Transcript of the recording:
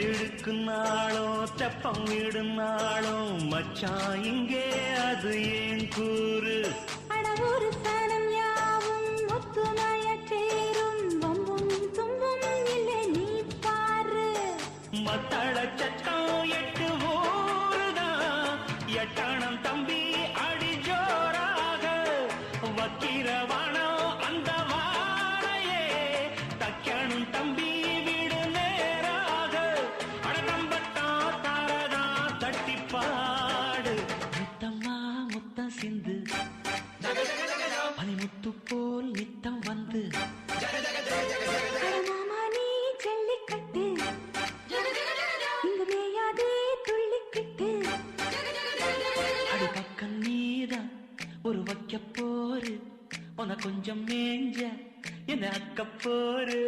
தேரிழுக்குன்னாலும் தெப்பம் விடுனாலும் மச்சான் இங்கே அது ஏன் கூறு அடவொரு சனம் யாவும் ஒத்துமைய சேரும் வம்பும் தும்பும் இல்லை நீ பாரு மத்தள சட்டம் 8 ஊருதான் எட்டணம் தம்பி அடி ஜோராக வக்கிரவானம் அந்த வாழையே தக்கணும் தம்பி வீடு நேராக அடநம்பத்தான் தாரதா தட்டிப்பாடு முத்தம்மா முத்தம் சிந்து பனிமுத்து போல் நித்தம் வந்து மாமா நீ ஜல்லிக்கட்டு இங்கு மேயாதே துள்ளிக்கிட்டு அடி பக்கம் நீதான் ஒரு வைக்க போரு உன கொஞ்சம் மேஞ்ச என்ன அக்க போரு